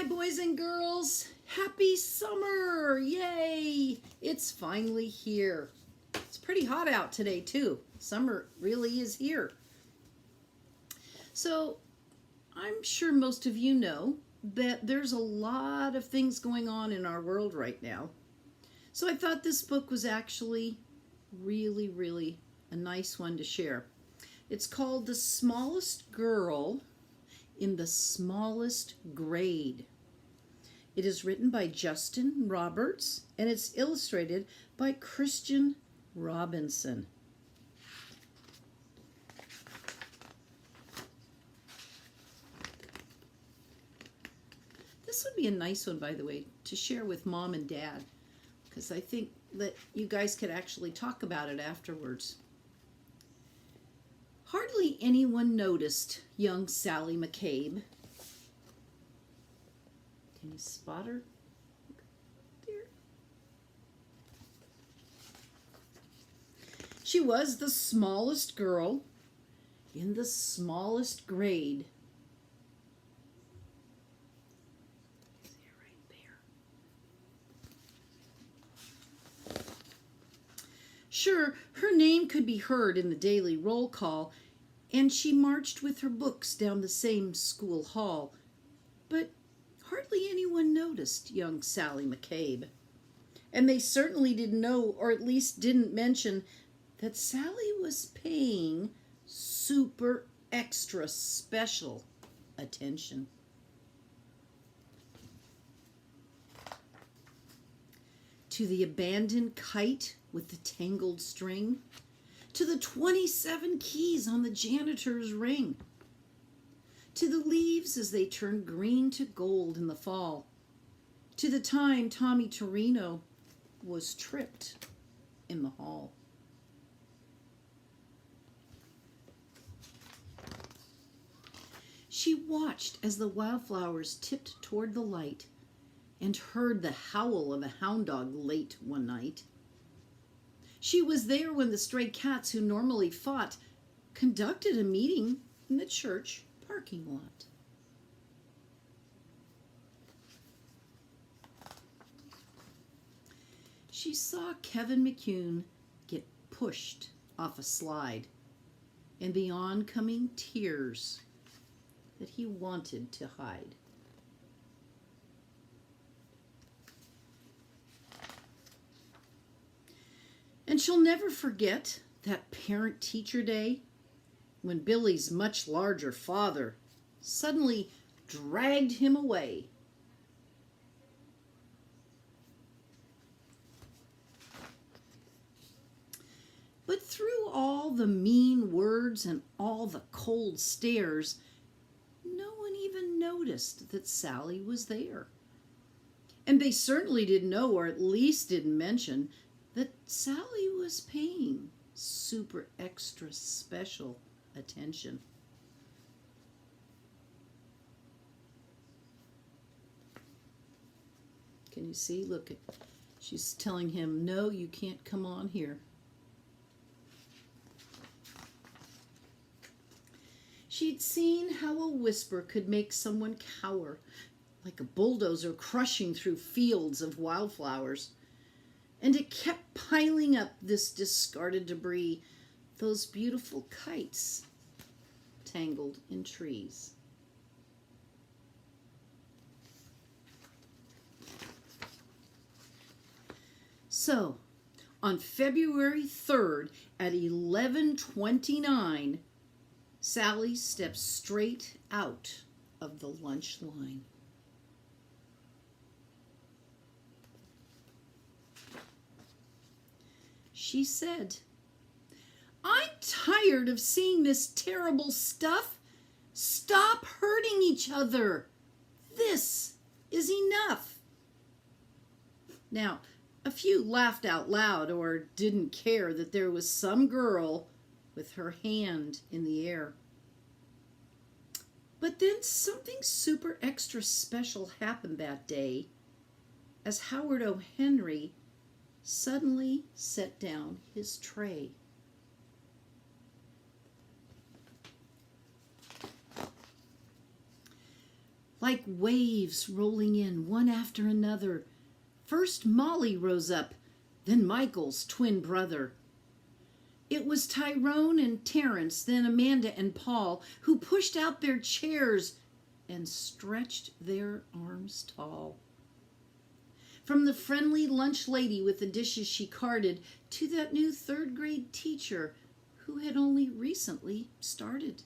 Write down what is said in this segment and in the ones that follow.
boys and girls. Happy summer! Yay! It's finally here. It's pretty hot out today too. Summer really is here. So I'm sure most of you know that there's a lot of things going on in our world right now. So I thought this book was actually really a nice one to share. It's called The Smallest Girl in the Smallest Grade. It is written by Justin Roberts and it's illustrated by Christian Robinson. This would be a nice one, by the way, to share with Mom and Dad, because I think that you guys could actually talk about it afterwards. Hardly anyone noticed young Sally McCabe. Can you spot her? There. She was the smallest girl in the smallest grade. Sure, her name could be heard in the daily roll call, and she marched with her books down the same school hall. But hardly anyone noticed young Sally McCabe. And they certainly didn't know, or at least didn't mention, that Sally was paying super extra special attention. To the abandoned kite with the tangled string, to the 27 keys on the janitor's ring, to the leaves as they turned green to gold in the fall, to the time Tommy Torino was tripped in the hall. She watched as the wildflowers tipped toward the light and heard the howl of a hound dog late one night. She was there when the stray cats who normally fought conducted a meeting in the church parking lot. She saw Kevin McCune get pushed off a slide and the oncoming tears that he wanted to hide. And she'll never forget that parent-teacher day when Billy's much larger father suddenly dragged him away. But through all the mean words and all the cold stares, no one even noticed that Sally was there. And they certainly didn't know, or at least didn't mention, that Sally was paying super extra special attention. Can you see? Look, she's telling him, no, you can't come on here. She'd seen how a whisper could make someone cower, like a bulldozer crushing through fields of wildflowers. And it kept piling up this discarded debris, those beautiful kites tangled in trees. So, on February 3rd at 11:29, Sally stepped straight out of the lunch line. She said, "I'm tired of seeing this terrible stuff. Stop hurting each other. This is enough." Now, a few laughed out loud or didn't care that there was some girl with her hand in the air. But then something super extra special happened that day as Howard O. Henry suddenly set down his tray. like waves rolling in one after another. First Molly rose up, then Michael's twin brother. It was Tyrone and Terence, then Amanda and Paul, who pushed out their chairs and stretched their arms tall. From the friendly lunch lady with the dishes she carted to that new third-grade teacher who had only recently started.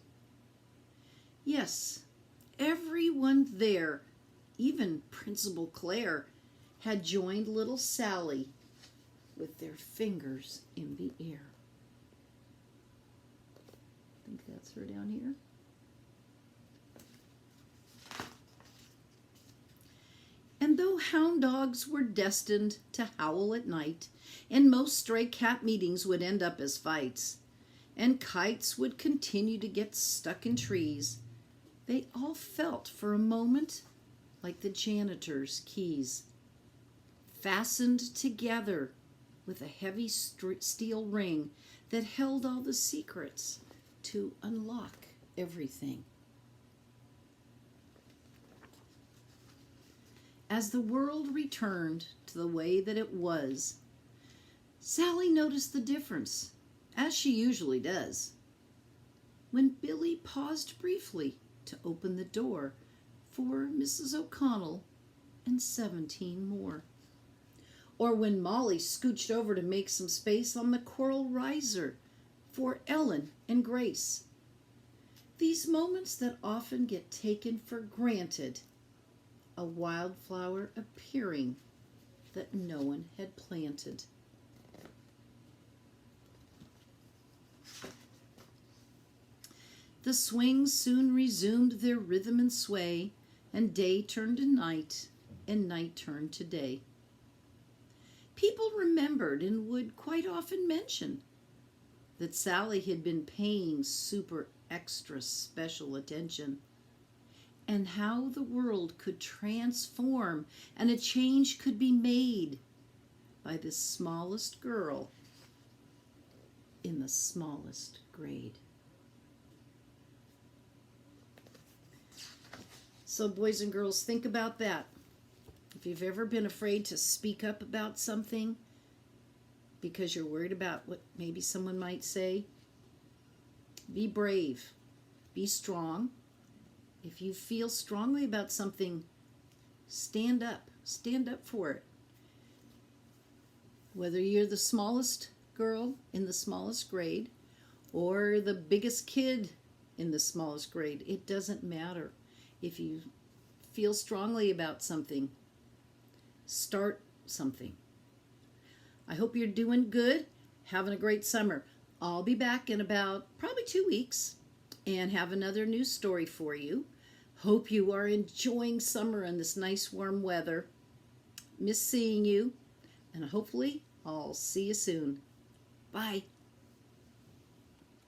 Yes, everyone there, even Principal Claire, had joined little Sally with their fingers in the air. I think that's her down here. And though hound dogs were destined to howl at night, and most stray cat meetings would end up as fights, and kites would continue to get stuck in trees, they all felt for a moment like the janitor's keys, fastened together with a heavy steel ring that held all the secrets to unlock everything. As the world returned to the way that it was, Sally noticed the difference, as she usually does, when Billy paused briefly to open the door for Mrs. O'Connell and 17 more. Or when Molly scooched over to make some space on the coral riser for Ellen and Grace. These moments that often get taken for granted, a wildflower appearing that no one had planted. The swings soon resumed their rhythm and sway, and day turned to night, and night turned to day. People remembered and would quite often mention that Sally had been paying super extra special attention, and how the world could transform and a change could be made by the smallest girl in the smallest grade. So boys and girls, think about that. If you've ever been afraid to speak up about something because you're worried about what maybe someone might say, be brave, be strong. If you feel strongly about something, stand up for it. Whether you're the smallest girl in the smallest grade or the biggest kid in the smallest grade, it doesn't matter. If you feel strongly about something, start something. I hope you're doing good, having a great summer. I'll be back in about probably 2 weeks and have another news story for you. Hope you are enjoying summer and this nice warm weather. Miss seeing you, and hopefully I'll see you soon. Bye.